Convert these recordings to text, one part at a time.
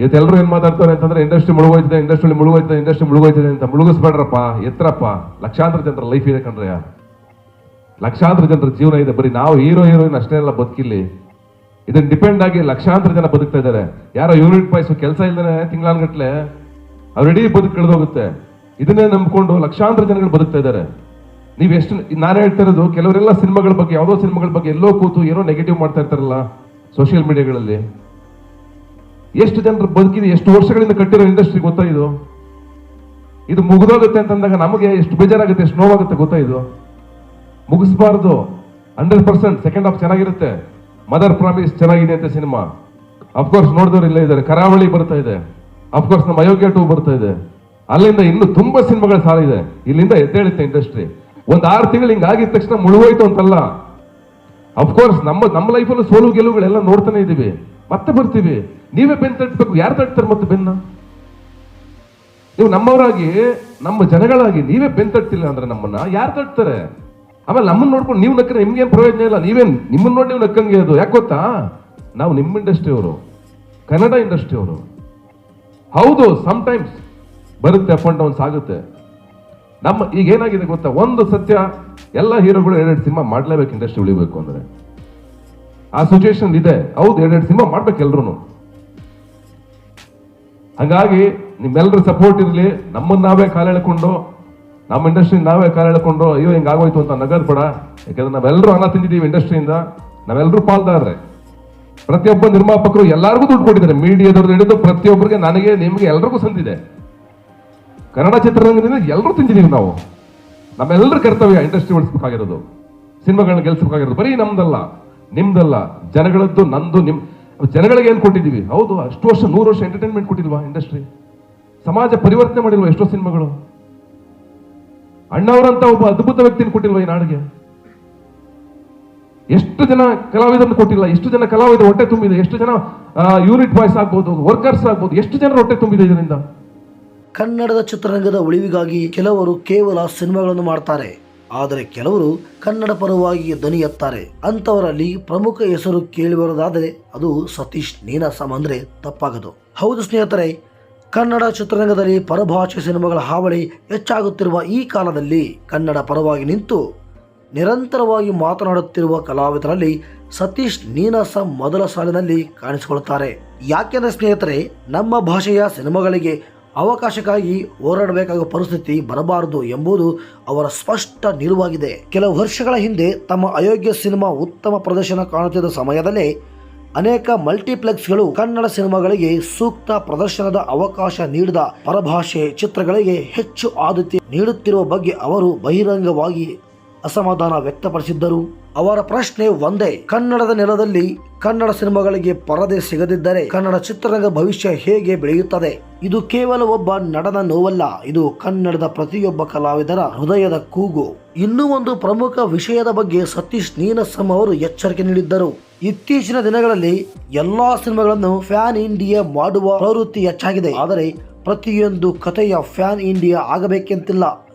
ಇವತ್ತು ಎಲ್ಲರೂ ಏನ್ ಮಾತಾಡ್ತಾರೆ ಅಂತಂದ್ರೆ ಇಂಡಸ್ಟ್ರಿ ಮುಳುಗೋಯ್ತದೆ ಅಂತ. ಮುಳುಗಿಸ್ಬೇಡ್ರಪ್ಪ, ಎತ್ತರಪ್ಪ. ಲಕ್ಷಾಂತರ ಜನರ ಲೈಫ್ ಇದೆ ಕಣ್ರೆ, ಲಕ್ಷಾಂತರ ಜನರ ಜೀವನ ಇದೆ. ಬರೀ ನಾವು ಹೀರೋಯಿನ್ ಅಷ್ಟೇ ಎಲ್ಲ ಬದುಕಿಲ್ಲಿ, ಇದನ್ನ ಡಿಪೆಂಡ್ ಆಗಿ ಲಕ್ಷಾಂತರ ಜನ ಬದುಕ್ತಾ ಇದ್ದಾರೆ. ಯಾರೋ ಯೂನಿಟ್ ಪಾಯ್ಸು ಕೆಲಸ ಇಲ್ದೇನೆ ತಿಂಗಳಾನ್ಗಟ್ಲೆ ಅವ್ರ ಇಡೀ ಬದುಕು ಕಳೆದೋಗುತ್ತೆ. ಇದನ್ನೇ ನಂಬ್ಕೊಂಡು ಲಕ್ಷಾಂತರ ಜನಗಳು ಬದುಕ್ತಾ ಇದ್ದಾರೆ. ನೀವು ಎಷ್ಟು, ನಾನು ಹೇಳ್ತಾ ಇರೋದು, ಕೆಲವರೆಲ್ಲ ಸಿನಿಮಾಗಳ ಬಗ್ಗೆ, ಯಾವುದೋ ಸಿನಿಮಾಗಳ ಬಗ್ಗೆ ಎಲ್ಲೋ ಕೂತು ಏನೋ ನೆಗೆಟಿವ್ ಮಾಡ್ತಾ ಇರ್ತಾರಲ್ಲ ಸೋಷಿಯಲ್ ಮೀಡಿಯಾಗಳಲ್ಲಿ. ಎಷ್ಟು ಜನರು ಬದುಕಿದೆ, ಎಷ್ಟು ವರ್ಷಗಳಿಂದ ಕಟ್ಟಿರೋ ಇಂಡಸ್ಟ್ರಿ ಗೊತ್ತಾ ಇದು? ಇದು ಮುಗಿದೋಗುತ್ತೆ ಅಂತಂದಾಗ ನಮಗೆ ಎಷ್ಟು ಬೇಜಾರಾಗುತ್ತೆ, ಎಷ್ಟು ನೋವಾಗುತ್ತೆ ಗೊತ್ತಾ? ಇದು ಮುಗಿಸ್ಬಾರ್ದು. 100% ಸೆಕೆಂಡ್ ಹಾಫ್ ಚೆನ್ನಾಗಿರುತ್ತೆ. ಮದರ್ ಪ್ರಾಮಿಸ್ ಚೆನ್ನಾಗಿದೆ ಅಂತ ಸಿನಿಮಾ, ಅಫ್ಕೋರ್ಸ್ ನೋಡಿದವ್ರು ಇಲ್ಲೇ ಇದ್ದಾರೆ. ಕರಾವಳಿ ಬರ್ತಾ ಇದೆ, ಅಫ್ಕೋರ್ಸ್ ನಮ್ಮ ಅಯೋಗ್ಯ 2 ಬರ್ತಾ ಇದೆ. ಅಲ್ಲಿಂದ ಇನ್ನು ತುಂಬಾ ಸಿನಿಮಾಗಳ ಸಾಲ ಇದೆ. ಇಲ್ಲಿಂದ ಎದ್ದೇಳುತ್ತೆ ಇಂಡಸ್ಟ್ರಿ. ಒಂದು 6 ತಿಂಗಳು ಹಿಂಗಾಗಿದ ತಕ್ಷಣ ಮುಳುಗೋಯ್ತು ಅಂತಲ್ಲ. ಅಫ್ಕೋರ್ಸ್ ನಮ್ಮ ಲೈಫಲ್ಲೂ ಸೋಲು ಗೆಲುವುಗಳೆಲ್ಲ ನೋಡ್ತಾನೆ ಇದೀವಿ, ಮತ್ತೆ ಬರ್ತೀವಿ. ನೀವೇ ಬೆನ್ನು ತಟ್ಟಬೇಕು. ಯಾರು ತಟ್ತಾರೆ ಮತ್ತೆ ಬೆನ್ನ? ನೀವು ನಮ್ಮವರಾಗಿ, ನಮ್ಮ ಜನಗಳಾಗಿ ನೀವೇ ಬೆನ್ನು ತಟ್ಟಿಲ್ಲ ಅಂದ್ರೆ ನಮ್ಮನ್ನ ಯಾರು ತಟ್ತಾರೆ? ಆಮೇಲೆ ನಮ್ಮನ್ನ ನೋಡ್ಕೊಂಡು ನೀವು ನಕ್ಕರೆ ನಿಮ್ಗೇನು ಪ್ರಯೋಜನ ಇಲ್ಲ. ನಿಮ್ಮನ್ನ ನೋಡಿ ನೀವು ನಕ್ಕಂಗೆ. ಅದು ಯಾಕೆ ಗೊತ್ತಾ? ನಾವು ನಿಮ್ಮ ಇಂಡಸ್ಟ್ರಿ ಅವರು, ಕನ್ನಡ ಇಂಡಸ್ಟ್ರಿ ಅವರು. ಹೌದು, ಸಮ್ಟೈಮ್ಸ್ ಬರುತ್ತೆ, ಅಪ್ ಅಂಡ್ ಡೌನ್ಸ್ ಆಗುತ್ತೆ. ಈಗ ಏನಾಗಿದೆ ಗೊತ್ತಾ? ಒಂದು ಸತ್ಯ, ಎಲ್ಲ ಹೀರೋಗಳು 2 ಸಿನಿಮಾ ಮಾಡ್ಲೇಬೇಕು ಇಂಡಸ್ಟ್ರಿ ಉಳಿಬೇಕು ಅಂದ್ರೆ. ಆ ಸಿಚುವೇಶನ್ ಇದೆ. ಹೌದು, 2 ಸಿನಿಮಾ ಮಾಡ್ಬೇಕು ಎಲ್ರು. ಹಾಗಾಗಿ ನಿಮ್ಮೆಲ್ಲರ ಸಪೋರ್ಟ್ ಇರಲಿ. ನಮ್ಮನ್ನ ನಾವೇ ಕಾಲೆಳ್ಕೊಂಡು, ನಮ್ಮ ಇಂಡಸ್ಟ್ರಿ ನಾವೇ ಕಾಲೆಳ್ಕೊಂಡು ಅಯ್ಯೋ ಹಿಂಗಾಗೋಯ್ತು ಅಂತ ನಗದ್ ಬೇಡ. ಯಾಕಂದ್ರೆ ನಾವೆಲ್ಲರೂ ಅನ್ನ ತಿಂದಿದ್ದೀವಿ ಇಂಡಸ್ಟ್ರಿಯಿಂದ, ನಾವೆಲ್ಲರೂ ಪಾಲ್ದಾರ್ರೆ. ಪ್ರತಿಯೊಬ್ಬ ನಿರ್ಮಾಪಕರು ಎಲ್ಲರಿಗೂ ದುಡ್ಡು ಕೊಟ್ಟಿದ್ದಾರೆ, ಮೀಡಿಯಾದವ್ರದ್ದು ಹಿಡಿದು ಪ್ರತಿಯೊಬ್ಬರಿಗೆ, ನನಗೆ, ನಿಮ್ಗೆ ಎಲ್ರಿಗೂ ಸಂದಿದೆ. ಕನ್ನಡ ಚಿತ್ರರಂಗದಿಂದ ಎಲ್ಲರೂ ತಿಂದಿದ್ದೀವಿ ನಾವು. ನಮ್ಮೆಲ್ಲರ ಕರ್ತವ್ಯ ಇಂಡಸ್ಟ್ರಿ ಉಳಿಸ್ಬೇಕಾಗಿರೋದು, ಸಿನಿಮಾಗಳನ್ನ ಗೆಲ್ಸ್ಬೇಕಾಗಿರೋದು. ಬರೀ ನಮ್ದಲ್ಲ, ನಿಮ್ದಲ್ಲ, ಜನಗಳದ್ದು, ನಂದು, ಜನಗಳಿಗೆ ಏನ್ ಕೊಟ್ಟಿದ್ದೀವಿ? ಹೌದು, ಅಷ್ಟು ವರ್ಷ 100 ವರ್ಷ ಎಂಟರ್ಟೈನ್ಮೆಂಟ್ ಕೊಟ್ಟಿಲ್ವಾ ಇಂಡಸ್ಟ್ರಿ? ಸಮಾಜ ಪರಿವರ್ತನೆ ಮಾಡಿಲ್ವಾ ಎಷ್ಟೋ ಸಿನಿಮಾಗಳು? ಅಣ್ಣವರಂತ ಒಬ್ಬ ಅದ್ಭುತ ವ್ಯಕ್ತಿನ ಕೊಟ್ಟಿಲ್ವಾ ಈ ನಾಡಿಗೆ? ಎಷ್ಟು ಜನ ಕಲಾವಿದರನ್ನು ಕೊಟ್ಟಿಲ್ಲ? ಎಷ್ಟು ಜನ ಕಲಾವಿದ ಹೊಟ್ಟೆ ತುಂಬಿದೆ? ಎಷ್ಟು ಜನ ಯೂನಿಟ್ ಬಾಯ್ಸ್ ಆಗ್ಬೋದು, ವರ್ಕರ್ಸ್ ಆಗ್ಬೋದು, ಎಷ್ಟು ಜನರ ಹೊಟ್ಟೆ ತುಂಬಿದೆ ಇದರಿಂದ? ಕನ್ನಡದ ಚಿತ್ರರಂಗದ ಉಳಿವಿಗಾಗಿ ಕೆಲವರು ಕೇವಲ ಸಿನಿಮಾಗಳನ್ನು ಮಾಡ್ತಾರೆ, ಆದರೆ ಕೆಲವರು ಕನ್ನಡ ಪರವಾಗಿ ಧ್ವನಿ ಎತ್ತಾರೆ. ಅಂತವರಲ್ಲಿ ಪ್ರಮುಖ ಹೆಸರು ಕೇಳಿಬರೋದಾದರೆ ಅದು ಸತೀಶ್ ನೀನಾಸಂ ಅಂದ್ರೆ ತಪ್ಪಾಗದು. ಹೌದು ಸ್ನೇಹಿತರೆ, ಕನ್ನಡ ಚಿತ್ರರಂಗದಲ್ಲಿ ಪರಭಾಷೆ ಸಿನಿಮಾಗಳ ಹಾವಳಿ ಹೆಚ್ಚಾಗುತ್ತಿರುವ ಈ ಕಾಲದಲ್ಲಿ ಕನ್ನಡ ಪರವಾಗಿ ನಿಂತು ನಿರಂತರವಾಗಿ ಮಾತನಾಡುತ್ತಿರುವ ಕಲಾವಿದರಲ್ಲಿ ಸತೀಶ್ ನೀನಾಸಂ ಮೊದಲ ಸಾಲಿನಲ್ಲಿ ಕಾಣಿಸಿಕೊಳ್ಳುತ್ತಾರೆ. ಯಾಕೆಂದರೆ ಸ್ನೇಹಿತರೆ, ನಮ್ಮ ಭಾಷೆಯ ಸಿನಿಮಾಗಳಿಗೆ ಅವಕಾಶಕ್ಕಾಗಿ ಹೋರಾಡಬೇಕಾಗುವ ಪರಿಸ್ಥಿತಿ ಬರಬಾರದು ಎಂಬುದು ಅವರ ಸ್ಪಷ್ಟ ನಿಲುವಾಗಿದೆ. ಕೆಲವು ವರ್ಷಗಳ ಹಿಂದೆ ತಮ್ಮ ಅಯೋಗ್ಯ ಸಿನಿಮಾ ಉತ್ತಮ ಪ್ರದರ್ಶನ ಕಾಣುತ್ತಿದ್ದ ಸಮಯದಲ್ಲೇ ಅನೇಕ ಮಲ್ಟಿಪ್ಲೆಕ್ಸ್ಗಳು ಕನ್ನಡ ಸಿನಿಮಾಗಳಿಗೆ ಸೂಕ್ತ ಪ್ರದರ್ಶನದ ಅವಕಾಶ ನೀಡದ ಪರಭಾಷೆ ಚಿತ್ರಗಳಿಗೆ ಹೆಚ್ಚು ಆದ್ಯತೆ ನೀಡುತ್ತಿರುವ ಬಗ್ಗೆ ಅವರು ಬಹಿರಂಗವಾಗಿ ಅಸಮಾಧಾನ ವ್ಯಕ್ತಪಡಿಸಿದ್ದರು. ಅವರ ಪ್ರಶ್ನೆ ಒಂದೇ: ಕನ್ನಡದ ನೆಲದಲ್ಲಿ ಕನ್ನಡ ಸಿನಿಮಾಗಳಿಗೆ ಪರದೆ ಸಿಗದಿದ್ದರೆ ಕನ್ನಡ ಚಿತ್ರರಂಗ ಭವಿಷ್ಯ ಹೇಗೆ ಬೆಳೆಯುತ್ತದೆ? ಇದು ಕೇವಲ ಒಬ್ಬ ನಟನ ನೋವಲ್ಲ, ಇದು ಕನ್ನಡದ ಪ್ರತಿಯೊಬ್ಬ ಕಲಾವಿದರ ಹೃದಯದ ಕೂಗು. ಇನ್ನೂ ಒಂದು ಪ್ರಮುಖ ವಿಷಯದ ಬಗ್ಗೆ ಸತೀಶ್ ನೀನಾಸಂ ಅವರು ಎಚ್ಚರಿಕೆ ನೀಡಿದ್ದರು. ಇತ್ತೀಚಿನ ದಿನಗಳಲ್ಲಿ ಎಲ್ಲಾ ಸಿನಿಮಾಗಳನ್ನು ಫ್ಯಾನ್ ಇಂಡಿಯಾ ಮಾಡುವ ಪ್ರವೃತ್ತಿ ಹೆಚ್ಚಾಗಿದೆ, ಆದರೆ ಪ್ರತಿಯೊಂದು ಕಥೆಯ ಫ್ಯಾನ್ ಇಂಡಿಯಾ ಆಗಬೇಕೆಂತಿಲ್ಲ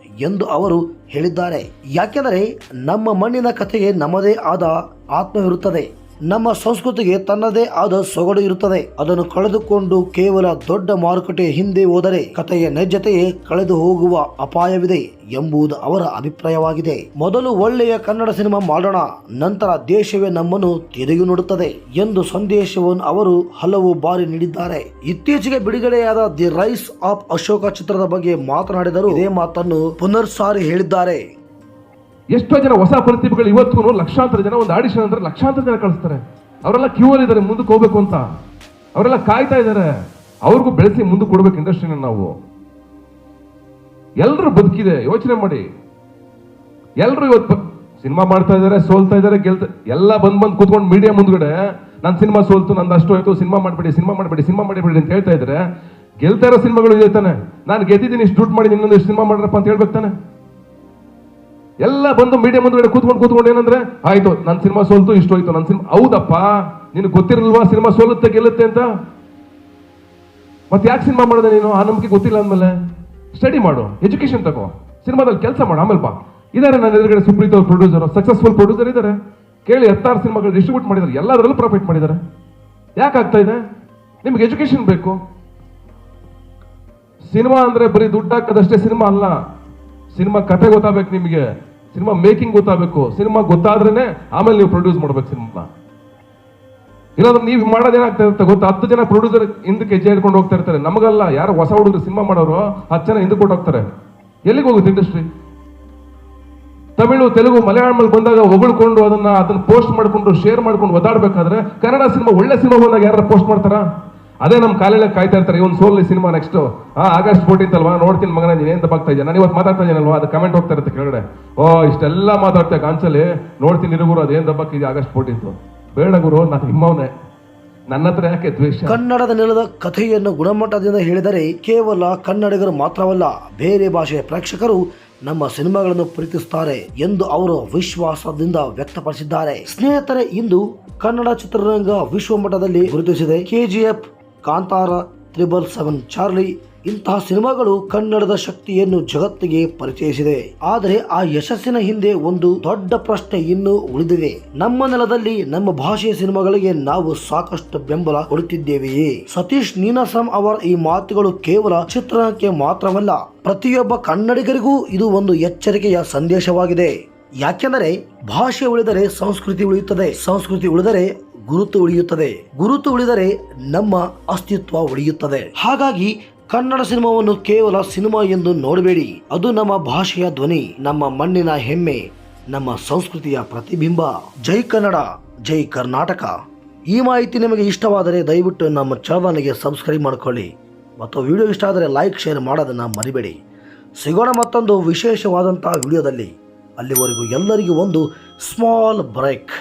ಎಂದು ಅವರು ಹೇಳಿದ್ದಾರೆ. ಯಾಕೆಂದರೆ ನಮ್ಮ ಮಣ್ಣಿನ ಕಥೆಗೆ ನಮ್ಮದೇ ಆದ ಆತ್ಮವಿರುತ್ತದೆ, ನಮ್ಮ ಸಂಸ್ಕೃತಿಗೆ ತನ್ನದೇ ಆದ ಸೊಗಡು ಇರುತ್ತದೆ. ಅದನ್ನು ಕಳೆದುಕೊಂಡು ಕೇವಲ ದೊಡ್ಡ ಮಾರುಕಟ್ಟೆ ಹಿಂದೆ ಹೋದರೆ ಕಥೆಯ ನೈಜತೆಯೇ ಕಳೆದು ಹೋಗುವ ಅಪಾಯವಿದೆ ಎಂಬುದು ಅವರ ಅಭಿಪ್ರಾಯವಾಗಿದೆ. ಮೊದಲು ಒಳ್ಳೆಯ ಕನ್ನಡ ಸಿನಿಮಾ ಮಾಡೋಣ, ನಂತರ ದೇಶವೇ ನಮ್ಮನ್ನು ತಿರುಗಿ ನೋಡುತ್ತದೆ ಎಂದು ಸಂದೇಶವನ್ನು ಅವರು ಹಲವು ಬಾರಿ ನೀಡಿದ್ದಾರೆ. ಇತ್ತೀಚೆಗೆ ಬಿಡುಗಡೆಯಾದ ದಿ ರೈಸ್ ಆಫ್ ಅಶೋಕ ಚಿತ್ರದ ಬಗ್ಗೆ ಮಾತನಾಡಿದರು. ಇದೇ ಮಾತನ್ನು ಪುನರ್ಸಾರಿ ಹೇಳಿದ್ದಾರೆ. ಎಷ್ಟೋ ಜನ ಹೊಸ ಪ್ರತಿಭೆಗಳು ಇವತ್ತು ಲಕ್ಷಾಂತರ ಜನ ಒಂದು ಆಡಿಷನ್ ಅಂದ್ರೆ ಲಕ್ಷಾಂತರ ಜನ ಕಳಿಸ್ತಾರೆ. ಅವರೆಲ್ಲ ಕ್ಯೂ ಅಲ್ಲಿ ಇದ್ದಾರೆ ಮುಂದಕ್ಕೆ ಹೋಗ್ಬೇಕು ಅಂತ, ಅವರೆಲ್ಲ ಕಾಯ್ತಾ ಇದ್ದಾರೆ. ಅವ್ರಿಗೂ ಬೆಳೆಸಿ ಮುಂದಕ್ಕೆ ಕೊಡ್ಬೇಕು ಇಂಡಸ್ಟ್ರಿನ ನಾವು. ಎಲ್ಲರೂ ಬದುಕಿದೆ, ಯೋಚನೆ ಮಾಡಿ. ಎಲ್ಲರೂ ಇವತ್ತು ಸಿನಿಮಾ ಮಾಡ್ತಾ ಇದಾರೆ, ಸೋಲ್ತಾ ಇದಾರೆ, ಎಲ್ಲ ಬಂದ್ ಕೂತ್ಕೊಂಡು ಮೀಡಿಯಾ ಮುಂದ್ಗಡೆ ನಾನು ಸಿನಿಮಾ ಸೋಲ್ತು, ನಂದು ಅಷ್ಟು ಆಯ್ತು, ಸಿನಿಮಾ ಮಾಡಬೇಡಿ ಅಂತ ಹೇಳ್ತಾ ಇದ್ರೆ, ಗೆಲ್ತಾ ಇರೋ ಸಿನಿಮಾಗಳು ಇದೆ ತಾನೆ. ನಾನು ಗೆದ್ದಿದ್ದೀನಿ, ಇಷ್ಟು ದುಡ್ಡು ಮಾಡಿ, ಇನ್ನೊಂದು ಇಷ್ಟು ಸಿನಿಮಾ ಮಾಡ್ರಪ್ಪ ಅಂತ ಹೇಳ್ಬೇಕು ತಾನೆ. ಎಲ್ಲ ಬಂದು ಮೀಡಿಯಾ ಮುಂದ್ಗಡೆ ಕೂತ್ಕೊಂಡು ಏನಂದ್ರೆ, ಆಯ್ತು ನನ್ನ ಸಿನಿಮಾ ಸೋಲ್ತು, ಇಷ್ಟು ಹೋಯ್ತು ನನ್ನ ಸಿನಿಮಾ. ಹೌದಪ್ಪ, ನಿನಗೆ ಗೊತ್ತಿರಲ್ವಾ ಸಿನಿಮಾ ಸೋಲುತ್ತೆ ಗೆಲ್ಲುತ್ತೆ ಅಂತ? ಮತ್ತೆ ಯಾಕೆ ಸಿನಿಮಾ ಮಾಡಿದೆ ನೀನು? ಆ ನಂಬಿಕೆ ಗೊತ್ತಿಲ್ಲ ಅಂದ್ಮೇಲೆ ಸ್ಟಡಿ ಮಾಡು, ಎಜುಕೇಶನ್ ತಗೋ, ಸಿನಿಮಾದಲ್ಲಿ ಕೆಲಸ ಮಾಡು, ಆಮೇಲೆ ಬಾ. ಇದಾರೆ ನನ್ನ ಎದುರುಗಡೆ ಸುಪ್ರೀತ್ ಅವ್ರ ಪ್ರೊಡ್ಯೂಸರ್, ಸಕ್ಸಸ್ಫುಲ್ ಪ್ರೊಡ್ಯೂಸರ್ ಇದ್ದಾರೆ. ಕೇಳಿ 10 ಸಿನಿಮಾಗಳು ಡಿಸ್ಟ್ರಿಬ್ಯೂಟ್ ಮಾಡಿದ್ದಾರೆ, ಎಲ್ಲದರಲ್ಲೂ ಪ್ರಾಫಿಟ್ ಮಾಡಿದ್ದಾರೆ. ಯಾಕೆ ಆಗ್ತಾ ಇದೆ? ನಿಮ್ಗೆ ಎಜುಕೇಶನ್ ಬೇಕು, ಸಿನಿಮಾ ಅಂದ್ರೆ ಬರೀ ದುಡ್ಡು ಹಾಕೋದಷ್ಟೇ ಸಿನಿಮಾ ಅಲ್ಲ. ಸಿನಿಮಾ ಕಥೆ ಗೊತ್ತಾಗಬೇಕು ನಿಮಗೆ, ಸಿನಿಮಾ ಮೇಕಿಂಗ್ ಗೊತ್ತಾಗಬೇಕು. ಸಿನಿಮಾ ಗೊತ್ತಾದ್ರೇನೆ ಆಮೇಲೆ ನೀವು ಪ್ರೊಡ್ಯೂಸ್ ಮಾಡ್ಬೇಕು ಸಿನಿಮಾ. ಇಲ್ಲಾಂದ್ರೆ ನೀವು ಮಾಡೋದೇನಾಗ್ತಾ ಇರುತ್ತೆ ಗೊತ್ತಾ, 10 ಜನ ಪ್ರೊಡ್ಯೂಸರ್ ಹಿಂದಕ್ಕೆ ಹೆಜ್ಜೆ ಹಿಡ್ಕೊಂಡು ಹೋಗ್ತಾ ಇರ್ತಾರೆ. ನಮಗಲ್ಲ, ಯಾರು ಹೊಸ ಹುಡುಗರು ಸಿನಿಮಾ ಮಾಡೋರು 10 ಜನ ಹಿಂದಕ್ಕೆ ಹೋಗ್ತಾರೆ. ಎಲ್ಲಿಗೆ ಹೋಗುತ್ತೆ ಇಂಡಸ್ಟ್ರಿ? ತಮಿಳು, ತೆಲುಗು, ಮಲಯಾಳಮಲ್ಲಿ ಬಂದಾಗ ಹೊಗಳ್ಕೊಂಡು ಅದನ್ನ ಪೋಸ್ಟ್ ಮಾಡ್ಕೊಂಡು ಶೇರ್ ಮಾಡ್ಕೊಂಡು ಒದ್ದಾಡ್ಬೇಕಾದ್ರೆ, ಕನ್ನಡ ಸಿನಿಮಾ ಒಳ್ಳೆ ಸಿನಿಮಾ ಬಂದಾಗ ಯಾರು ಪೋಸ್ಟ್ ಮಾಡ್ತಾರ? ಅದೇ ನಮ್ಮ ಕಾಲೆಲ್ಲ ಕಾಯ್ತಾ ಇರ್ತಾರೆ. ಇವನ್ ಸೋಲ್ ಸಿನಿಮಾ ನೆಕ್ಸ್ಟ್ ಆಗಸ್ಟ್ 14 ಅಲ್ವಾ, ನೋಡ್ತೀನಿ ಮಗನ ನೀನ್ ಏನ್ ತಪ್ಪಾಗ್ತಾ ಇದ್ಯಾ, ನಾನು ಇವತ್ತು ಮಾತಾಡ್ತಾ ಇದ್ದೀನಲ್ವಾ, ಅದು ಕಮೆಂಟ್ ಹೋಗ್ತಾ ಇರುತ್ತೆ ಕೆಳಗಡೆ. ಇಷ್ಟೆಲ್ಲ ಮಾತಾಡ್ತಾ ಕಾನ್ಸಲ್ಲಿ ನೋಡ್ತೀನಿ ಇರುಗುರು ಅದೇನ್ ದಬ್ಬಾಕಿದೆ ಆಗಸ್ಟ್ 14. ಬೇಡ ಗುರು, ನಾನು ನಿಮ್ಮವನೇ, ನನ್ನ ಹತ್ರ ಯಾಕೆ ದ್ವೇಷ? ಕನ್ನಡದ ನೆಲದ ಕಥೆಯನ್ನು ಗುಣಮಟ್ಟದಿಂದ ಹೇಳಿದರೆ ಕೇವಲ ಕನ್ನಡಿಗರು ಮಾತ್ರವಲ್ಲ, ಬೇರೆ ಭಾಷೆಯ ಪ್ರೇಕ್ಷಕರು ನಮ್ಮ ಸಿನಿಮಾಗಳನ್ನು ಪ್ರೀತಿಸುತ್ತಾರೆ ಎಂದು ಅವರು ವಿಶ್ವಾಸದಿಂದ ವ್ಯಕ್ತಪಡಿಸಿದ್ದಾರೆ. ಸ್ನೇಹಿತರೆ, ಇಂದು ಕನ್ನಡ ಚಿತ್ರರಂಗ ವಿಶ್ವಮಟ್ಟದಲ್ಲಿ ಗುರುತಿಸಿದೆ. KGF, ಕಾಂತಾರ, 777, ಚಾರ್ಲಿ ಇಂತಹ ಸಿನಿಮಾಗಳು ಕನ್ನಡದ ಶಕ್ತಿಯನ್ನು ಜಗತ್ತಿಗೆ ಪರಿಚಯಿಸಿದೆ. ಆದರೆ ಆ ಯಶಸ್ಸಿನ ಹಿಂದೆ ಒಂದು ದೊಡ್ಡ ಪ್ರಶ್ನೆ ಇನ್ನೂ ಉಳಿದಿದೆ. ನಮ್ಮ ನೆಲದಲ್ಲಿ ನಮ್ಮ ಭಾಷೆಯ ಸಿನಿಮಾಗಳಿಗೆ ನಾವು ಸಾಕಷ್ಟು ಬೆಂಬಲ ಕೊಡುತ್ತಿದ್ದೇವೆಯೇ? ಸತೀಶ್ ನೀನಾಸಂ ಅವರ ಈ ಮಾತುಗಳು ಕೇವಲ ಚಿತ್ರರಂಗಕ್ಕೆ ಮಾತ್ರವಲ್ಲ, ಪ್ರತಿಯೊಬ್ಬ ಕನ್ನಡಿಗರಿಗೂ ಇದು ಒಂದು ಎಚ್ಚರಿಕೆಯ ಸಂದೇಶವಾಗಿದೆ. ಯಾಕೆಂದರೆ ಭಾಷೆ ಉಳಿದರೆ ಸಂಸ್ಕೃತಿ ಉಳಿಯುತ್ತದೆ, ಸಂಸ್ಕೃತಿ ಉಳಿದರೆ ಗುರುತು ಉಳಿಯುತ್ತದೆ, ಗುರುತು ಉಳಿದರೆ ನಮ್ಮ ಅಸ್ತಿತ್ವ ಉಳಿಯುತ್ತದೆ. ಹಾಗಾಗಿ ಕನ್ನಡ ಸಿನಿಮಾವನ್ನು ಕೇವಲ ಸಿನಿಮಾ ಎಂದು ನೋಡಬೇಡಿ. ಅದು ನಮ್ಮ ಭಾಷೆಯ ಧ್ವನಿ, ನಮ್ಮ ಮಣ್ಣಿನ ಹೆಮ್ಮೆ, ನಮ್ಮ ಸಂಸ್ಕೃತಿಯ ಪ್ರತಿಬಿಂಬ. ಜೈ ಕನ್ನಡ, ಜೈ ಕರ್ನಾಟಕ. ಈ ಮಾಹಿತಿ ನಿಮಗೆ ಇಷ್ಟವಾದರೆ ದಯವಿಟ್ಟು ನಮ್ಮ ಚಾನಲ್ಗೆ ಸಬ್ಸ್ಕ್ರೈಬ್ ಮಾಡಿಕೊಳ್ಳಿ ಮತ್ತು ವಿಡಿಯೋ ಇಷ್ಟ ಆದರೆ ಲೈಕ್, ಶೇರ್ ಮಾಡೋದನ್ನು ಮರಿಬೇಡಿ. ಸಿಗೋಣ ಮತ್ತೊಂದು ವಿಶೇಷವಾದಂತಹ ವಿಡಿಯೋದಲ್ಲಿ. ಅಲ್ಲಿವರೆಗೂ ಎಲ್ಲರಿಗೂ ಒಂದು ಸ್ಮಾಲ್ ಬ್ರೇಕ್.